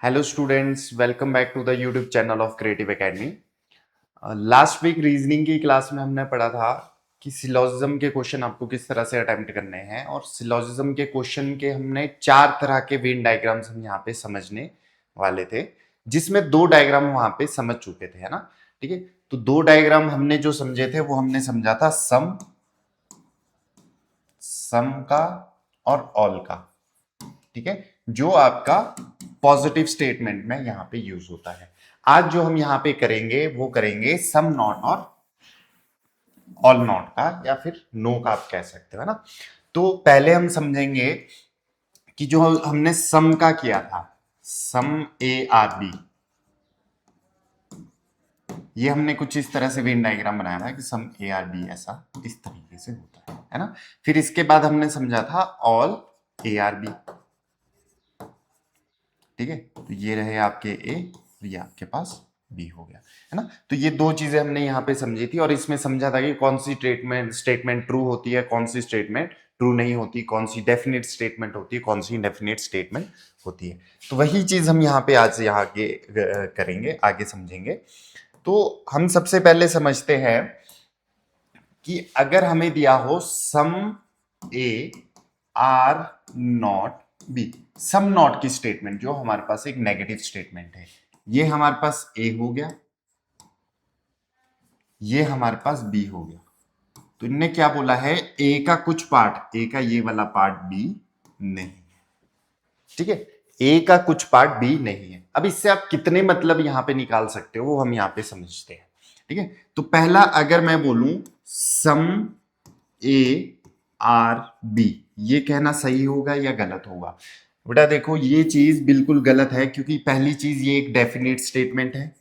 Hello students, welcome back to the YouTube channel of creative academy. Last week reasoning की class में हमने पढ़ा था कि सिलोजिज्म के क्वेश्चन आपको किस तरह से अटेम्प्ट करने हैं, और सिलोजिज्म के क्वेश्चन के हमने 4 तरह के वेन डायग्राम्स हम यहाँ पे समझने वाले थे, जिसमें 2 डायग्राम वहां पे समझ चुके थे, है ना। ठीक है, तो 2 डायग्राम हमने जो समझे थे वो हमने समझा था सम सम का और ऑल का। ठीक है, जो आपका पॉजिटिव स्टेटमेंट में यहां पे यूज होता है। आज जो हम यहां पे करेंगे वो करेंगे सम नॉट और ऑल नॉट का, या फिर नो का आप कह सकते हो, है ना। तो पहले हम समझेंगे कि जो हमने सम का किया था, सम ए आर बी, ये हमने कुछ इस तरह से वेन डायग्राम बनाया था कि सम ए आर बी ऐसा इस तरीके से होता है ना। फिर इसके बाद हमने समझा था ऑल ए आर बी। ठीक है, तो ये रहे आपके ए, ये आपके पास बी हो गया, है ना। तो ये 2 चीजें हमने यहाँ पे समझी थी, और इसमें समझा था कि कौन सी स्टेटमेंट ट्रू होती है, कौन सी स्टेटमेंट ट्रू नहीं होती, कौन सी डेफिनेट स्टेटमेंट होती है, कौन सी इंडेफिनेट स्टेटमेंट होती है। तो वही चीज हम यहाँ पे आज यहाँ आगे करेंगे, आगे समझेंगे। तो हम सबसे पहले समझते हैं कि अगर हमें दिया हो some A are not B, some not की स्टेटमेंट जो हमारे पास एक नेगेटिव स्टेटमेंट है, ये हमारे पास ए हो गया, ये हमारे पास बी हो गया। तो इनने क्या बोला है, ए का कुछ पार्ट, ए का ये वाला पार्ट बी नहीं। ठीक है, ए का कुछ पार्ट बी नहीं है। अब इससे आप कितने मतलब यहां पे निकाल सकते हो वो हम यहां पे समझते हैं। ठीक है, तो पहला अगर मैं बोलूं सम ए आर बी, ये कहना सही होगा या गलत होगा? बेटा देखो, ये चीज बिल्कुल गलत है, क्योंकि पहली चीज ये एक डेफिनेट स्टेटमेंट है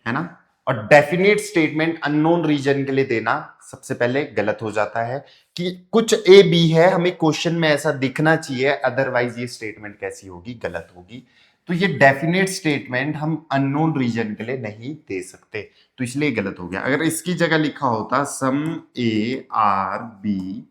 ना। और डेफिनेट स्टेटमेंट अननोन रीजन के लिए देना सबसे पहले गलत हो जाता है कि कुछ ए बी है, हमें क्वेश्चन में ऐसा दिखना चाहिए, अदरवाइज ये स्टेटमेंट कैसी होगी, गलत होगी। तो ये डेफिनेट स्टेटमेंट हम अननोन रीजन के लिए नहीं दे सकते, तो इसलिए गलत हो गया। अगर इसकी जगह लिखा होता some A are B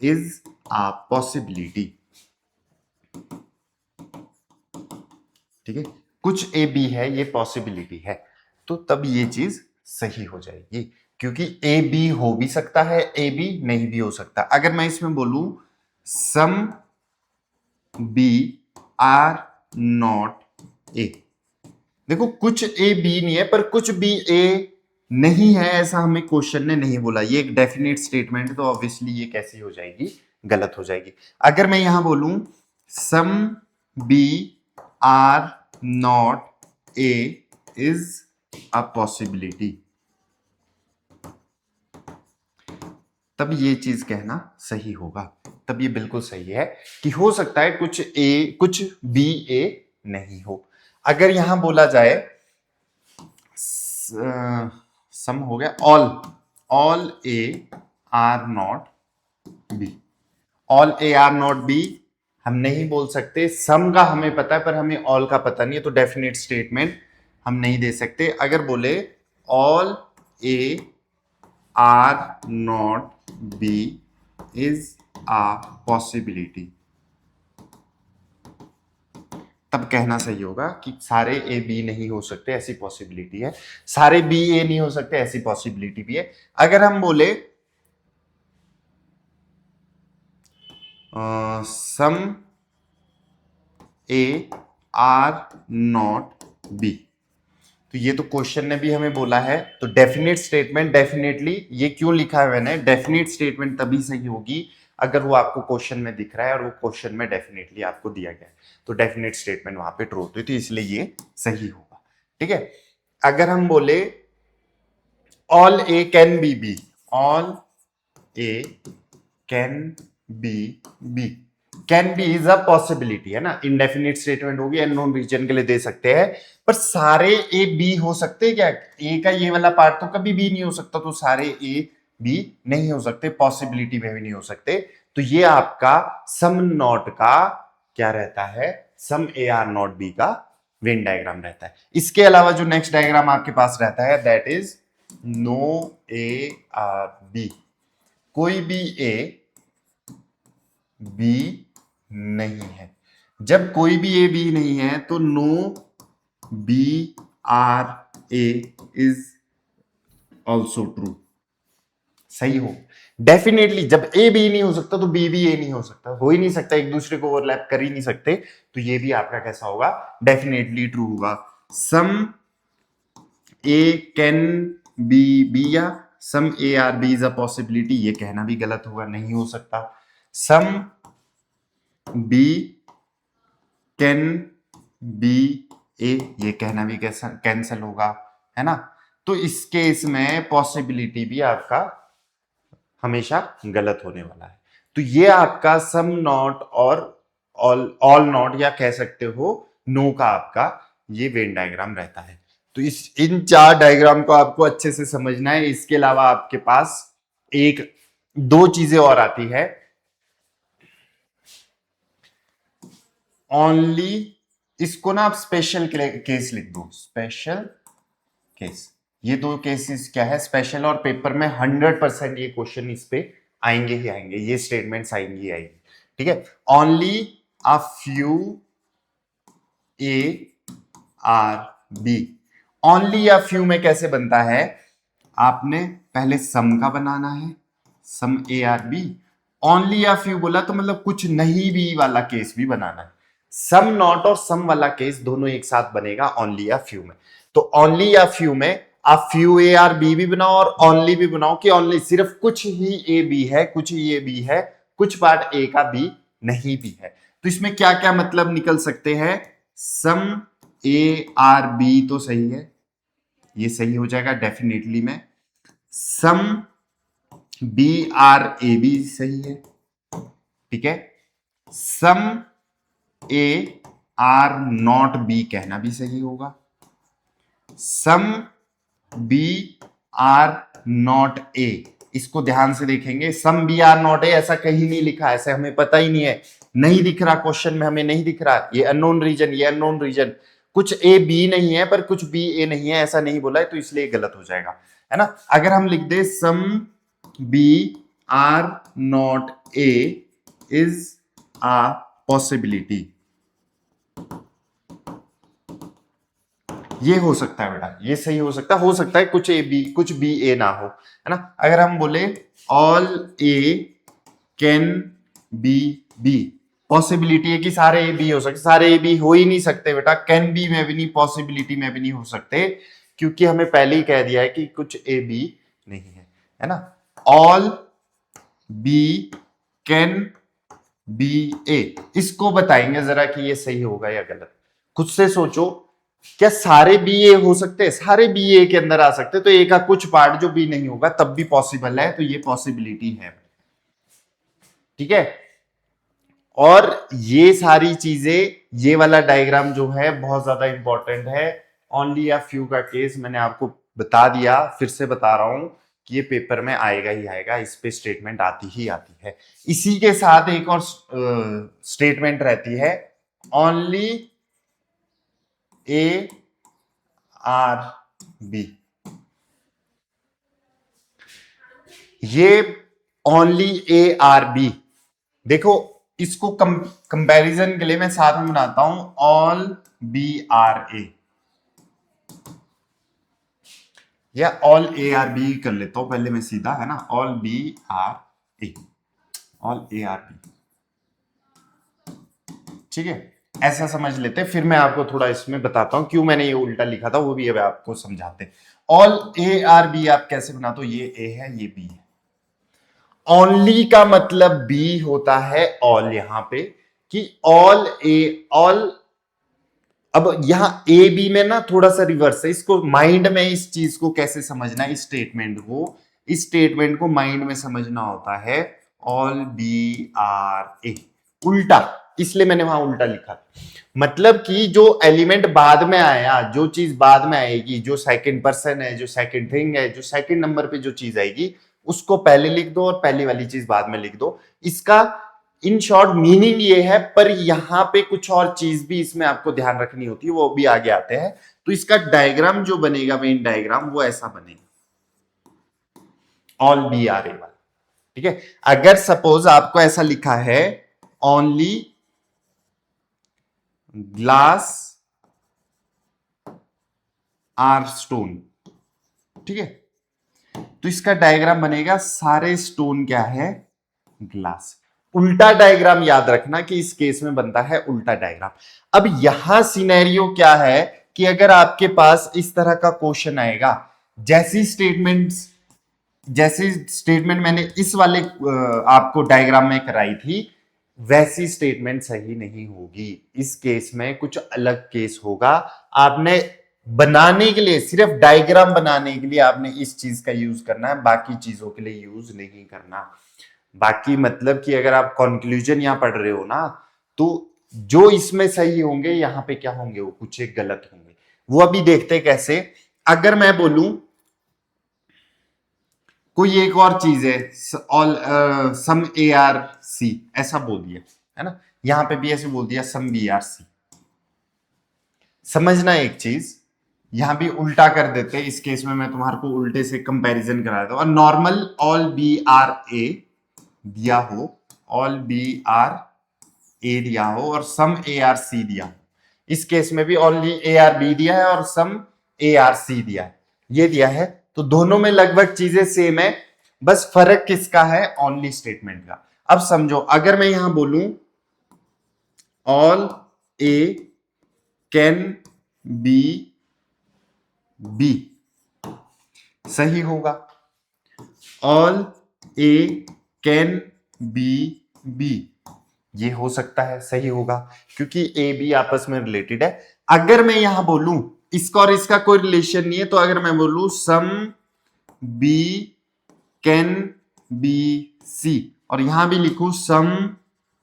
is a possibility, ठीक है, कुछ ए बी है, ये पॉसिबिलिटी है, तो तब ये चीज सही हो जाएगी, क्योंकि ए बी हो भी सकता है, ए बी नहीं भी हो सकता। अगर मैं इसमें बोलूं some B are not A, देखो कुछ ए बी नहीं है, पर कुछ बी ए नहीं है, ऐसा हमें क्वेश्चन ने नहीं बोला। ये एक डेफिनेट स्टेटमेंट है, तो ऑब्वियसली ये कैसी हो जाएगी, गलत हो जाएगी। अगर मैं यहां बोलूं some B are not A is a possibility, तब ये चीज कहना सही होगा, तब ये बिल्कुल सही है कि हो सकता है कुछ ए कुछ बी ए नहीं हो। अगर यहां बोला जाए सम हो गया all all A are not B, all A are not B हम नहीं बोल सकते। सम का हमें पता है, पर हमें ऑल का पता नहीं है, तो डेफिनेट स्टेटमेंट हम नहीं दे सकते। अगर बोले all A are not B is a possibility, तब कहना सही होगा कि सारे ए बी नहीं हो सकते, ऐसी पॉसिबिलिटी है। सारे बी ए नहीं हो सकते, ऐसी पॉसिबिलिटी भी है। अगर हम बोले सम ए आर नॉट बी, तो ये तो क्वेश्चन ने भी हमें बोला है, तो डेफिनेट स्टेटमेंट डेफिनेटली, ये क्यों लिखा है मैंने, डेफिनेट स्टेटमेंट तभी सही होगी अगर वो आपको क्वेश्चन में दिख रहा है और वो क्वेश्चन में डेफिनेटली आपको दिया गया है, तो डेफिनेट स्टेटमेंट वहां पे ट्रू होती है, तो इसलिए ये सही होगा। ठीक है, अगर हम बोले all A can be B, all A can be B, can be is a possibility, है ना, इनडेफिनिट स्टेटमेंट होगी, अननोन रीजन के लिए दे सकते हैं। पर सारे ए बी हो सकते हैं क्या? ए का ये वाला पार्ट तो कभी बी नहीं हो सकता, तो सारे ए बी नहीं हो सकते, पॉसिबिलिटी में भी नहीं हो सकते। तो ये आपका सम नॉट का क्या रहता है, some A are not B का वेन डायग्राम रहता है। इसके अलावा जो नेक्स्ट डायग्राम आपके पास रहता है that is no A are B, कोई भी ए बी नहीं है। जब कोई भी ए बी नहीं है तो no B are A is also true, सही हो। डेफिनेटली जब ए बी नहीं हो सकता तो बी भी ए नहीं हो सकता, हो ही नहीं सकता, एक दूसरे को ओवरलैप कर ही नहीं सकते, तो ये भी आपका कैसा होगा, डेफिनेटली ट्रू होगा। सम ए कैन बी या some A are B is a possibility, ये कहना भी गलत होगा, नहीं हो सकता। Some B can B A, ये कहना भी कैंसल होगा, है ना। तो इस केस में पॉसिबिलिटी भी आपका हमेशा गलत होने वाला है। तो ये आपका सम नॉट और ऑल नॉट, या कह सकते हो नो का आपका ये वेन डायग्राम रहता है। तो इस इन चार डायग्राम को आपको अच्छे से समझना है। इसके अलावा आपके पास एक दो चीजें और आती है, ओनली, इसको ना आप स्पेशल केस लिख दो, स्पेशल केस। ये दो केसेस क्या है, स्पेशल, और पेपर में 100% ये क्वेश्चन इस पे आएंगे ही आएंगे, ये स्टेटमेंट्स आएंगी ही आएंगी, ठीक है। Only a few A are B, only या फ्यू में कैसे बनता है, आपने पहले सम का बनाना है, some A are B, only या फ्यू बोला तो मतलब कुछ नहीं भी वाला केस भी बनाना है। सम नॉट और सम वाला केस दोनों एक साथ बनेगा ओनली या फ्यू में। तो ओनली या फ्यू में आप फ्यू ए आर बी भी बनाओ और ओनली भी बनाओ, कि ओनली सिर्फ कुछ ही ए बी है, कुछ ही ए बी है, कुछ पार्ट ए का बी नहीं भी है। तो इसमें क्या क्या मतलब निकल सकते हैं, सम ए आर बी तो सही है, ये सही हो जाएगा डेफिनेटली में। Some B are A B सही है, ठीक है। Some A are not B कहना भी सही होगा। Some B are not A, इसको ध्यान से देखेंगे, some B are not A ऐसा कहीं नहीं लिखा, ऐसे हमें पता ही नहीं है, नहीं दिख रहा क्वेश्चन में, हमें नहीं दिख रहा, ये अननोन रीजन, ये अननोन रीजन, कुछ ए बी नहीं है पर कुछ बी ए नहीं है, ऐसा नहीं बोला है, तो इसलिए गलत हो जाएगा, है ना। अगर हम लिख दे some B are not A is a possibility, ये हो सकता है बेटा, ये सही हो सकता है कुछ ए बी कुछ बी ए ना हो, है ना। अगर हम बोले all A can be B, possibility है कि सारे ए बी हो सकते, सारे ए बी हो ही नहीं सकते बेटा, कैन बी में भी नहीं, पॉसिबिलिटी में भी नहीं हो सकते, क्योंकि हमें पहले ही कह दिया है कि कुछ ए बी नहीं है ना। ऑल बी कैन बी ए, इसको बताएंगे जरा कि ये सही होगा या गलत, खुद से सोचो। क्या सारे बी ए हो सकते हैं, सारे बी ए के अंदर आ सकते हैं, तो ए का कुछ पार्ट जो बी नहीं होगा तब भी पॉसिबल है, तो ये पॉसिबिलिटी है, ठीक है। और ये सारी चीजें, ये वाला डायग्राम जो है बहुत ज्यादा इंपॉर्टेंट है। ओनली या फ्यू का केस मैंने आपको बता दिया, फिर से बता रहा हूं कि ये पेपर में आएगा ही आएगा, इस पे स्टेटमेंट आती ही आती है। इसी के साथ एक और स्टेटमेंट रहती है, ओनली ए आर बी, ये ओनली ए आर बी, देखो इसको कंपैरिजन के लिए मैं साथ में बनाता हूं, ऑल बी आर ए, या ऑल ए आर बी कर लेता हूं पहले मैं सीधा, है ना, all B are A, all A are B, ठीक है, ऐसा समझ लेते हैं। फिर मैं आपको थोड़ा इसमें बताता हूं क्यों मैंने ये उल्टा लिखा था, वो भी अब आपको समझाते। ऑल ए आर बी आप कैसे बनाते हो, ये ए है ये बी है, ओनली का मतलब बी होता है ऑल, यहां पे कि ऑल ए ऑल। अब यहां ए बी में ना थोड़ा सा रिवर्स है, इसको माइंड में इस चीज को कैसे समझना है, इस स्टेटमेंट को माइंड में समझना होता है, ऑल बी आर ए, उल्टा, इसलिए मैंने वहां उल्टा लिखा, मतलब कि जो एलिमेंट बाद में आया, जो चीज बाद में आएगी, जो सेकंड पर्सन है, जो सेकंड थिंग है, जो सेकंड नंबर पे जो चीज आएगी उसको पहले लिख दो और पहली वाली चीज बाद में लिख दो। इसका इन शॉर्ट मीनिंग ये है, पर यहां पे कुछ और चीज भी इसमें आपको ध्यान रखनी होती है, वो भी आगे आते हैं। तो इसका डायग्राम जो बनेगा, मेन डायग्राम वो ऐसा बनेगा, ऑल बी आर ए वाला, ठीक है। अगर सपोज आपको ऐसा लिखा है, ओनली ग्लास आर स्टोन, ठीक है। तो इसका डायग्राम बनेगा सारे स्टोन क्या है, ग्लास। उल्टा डायग्राम याद रखना कि इस केस में बनता है उल्टा डायग्राम। अब यहां सिनेरियो क्या है कि अगर आपके पास इस तरह का क्वेश्चन आएगा, जैसी स्टेटमेंट मैंने इस वाले आपको डायग्राम में कराई थी, वैसी स्टेटमेंट सही नहीं होगी। इस केस में कुछ अलग केस होगा। आपने बनाने के लिए, सिर्फ डायग्राम बनाने के लिए आपने इस चीज का यूज करना है, बाकी चीजों के लिए यूज नहीं करना। बाकी मतलब कि अगर आप कंक्लूजन यहां पढ़ रहे हो ना, तो जो इसमें सही होंगे यहां पे क्या होंगे, वो कुछ एक गलत होंगे। वो अभी देखते कैसे। अगर मैं बोलूं कोई एक और चीज है, all some A R C, ऐसा बोल दिया है ना, यहां पे भी ऐसे बोल दिया सम बी आर सी। समझना एक चीज, यहां भी उल्टा कर देते हैं। इस केस में मैं तुम्हारे को उल्टे से कंपैरिजन करा देता हूं। और नॉर्मल ऑल बी आर ए दिया हो, ऑल बी आर ए दिया हो और सम ए आर सी दिया हो, इस केस में भी ओनली ए आर बी दिया है और सम ए आर सी दिया है, ये दिया है। तो दोनों में लगभग चीजें सेम है, बस फर्क किसका है, ओनली स्टेटमेंट का। अब समझो, अगर मैं यहां बोलूं all A can be B, सही होगा। All A can be B, ये हो सकता है, सही होगा, क्योंकि ए बी आपस में रिलेटेड है। अगर मैं यहां बोलूं इसका और इसका कोई रिलेशन नहीं है, तो अगर मैं बोलूं some B can be C और यहां भी लिखूं some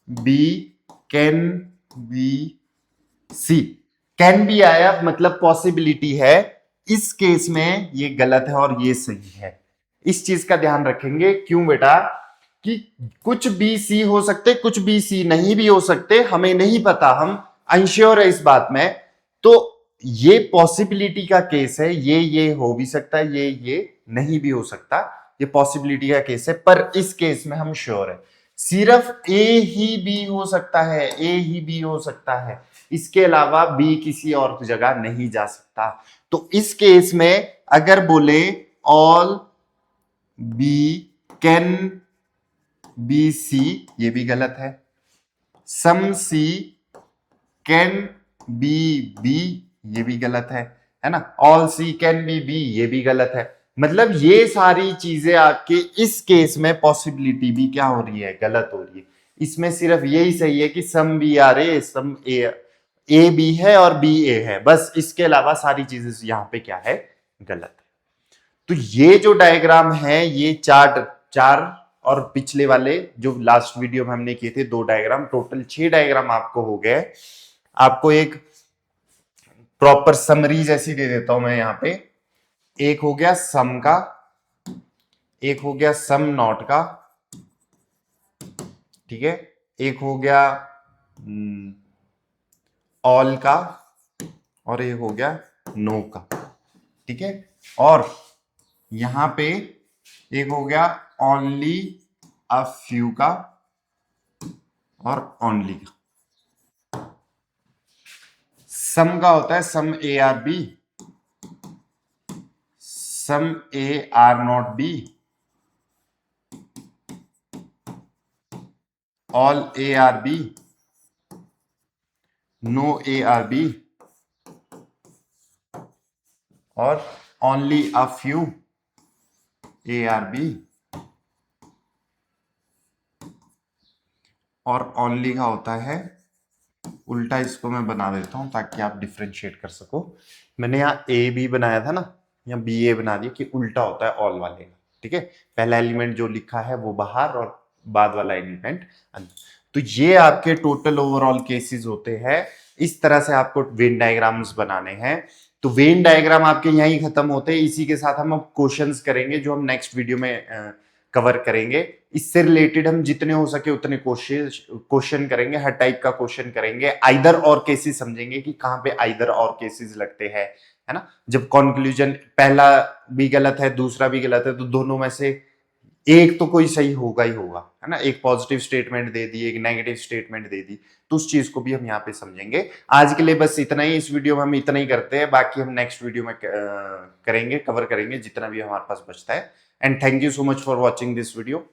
B can be C, can be आया मतलब पॉसिबिलिटी है। इस केस में ये गलत है और ये सही है। इस चीज का ध्यान रखेंगे। क्यों बेटा, कि कुछ बी सी हो सकते, कुछ बी सी नहीं भी हो सकते, हमें नहीं पता, हम अनश्योर है इस बात में। तो ये पॉसिबिलिटी का केस है, ये हो भी सकता है, ये नहीं भी हो सकता, ये पॉसिबिलिटी का केस है। पर इस केस में हम श्योर है, सिर्फ ए ही बी हो सकता है, ए ही बी हो सकता है, इसके अलावा बी किसी और जगह नहीं जा सकता। तो इस केस में अगर बोले all B can be C, ये भी गलत है। Some C can be B, ये भी गलत है ना। All C can be B, ये भी गलत है। मतलब ये सारी चीजें आपके इस केस में पॉसिबिलिटी भी क्या हो रही है, गलत हो रही है। इसमें सिर्फ यही सही है कि some B are A, some A B है और बी ए है, बस। इसके अलावा सारी चीजें यहां पे क्या है, गलत है। तो ये जो डायग्राम है, ये चार चार और पिछले वाले जो लास्ट वीडियो में हमने किए थे 2 डायग्राम, टोटल 6 डायग्राम आपको हो गए। आपको एक प्रॉपर समरी जैसी दे देता हूं मैं यहां पे। एक हो गया सम का, एक हो गया सम नॉट का, ठीक है, एक हो गया ऑल का, और एक हो गया नो का, ठीक है। और यहां पे एक हो गया ओनली अ फ्यू का और ओनली का। सम का होता है some A are B, some A are not B, all A are B, no A are B और only a few A are B. और ओनली का होता है उल्टा, इसको मैं बना देता हूं ताकि आप डिफ्रेंशिएट कर सको। मैंने यहाँ ए बी बनाया था ना, यहाँ बी ए बना दिया, कि उल्टा होता है ऑल वाले का, ठीक है। पहला एलिमेंट जो लिखा है वो बाहर और बाद वाला एलिमेंट अंदर। तो ये आपके टोटल ओवरऑल केसेस होते हैं। इस तरह से आपको वेन डायग्राम्स बनाने हैं। तो वेन डायग्राम आपके यहीं खत्म होते हैं। इसी के साथ हम क्वेश्चंस करेंगे जो हम नेक्स्ट वीडियो में कवर करेंगे। इससे रिलेटेड हम जितने हो सके उतने क्वेश्चन करेंगे, हर टाइप का क्वेश्चन करेंगे। आइदर और केसेस समझेंगे कि कहां पे आइदर और केसेस लगते हैं, है ना। जब कंक्लूजन पहला भी गलत है दूसरा भी गलत है, तो दोनों में से एक तो कोई सही होगा ही होगा, है ना। एक पॉजिटिव स्टेटमेंट दे दी, एक नेगेटिव स्टेटमेंट दे दी, तो उस चीज को भी हम यहाँ पे समझेंगे। आज के लिए बस इतना ही, इस वीडियो में हम इतना ही करते हैं, बाकी हम नेक्स्ट वीडियो में करेंगे, कवर करेंगे जितना भी हमारे पास बचता है। And thank you so much for watching this video.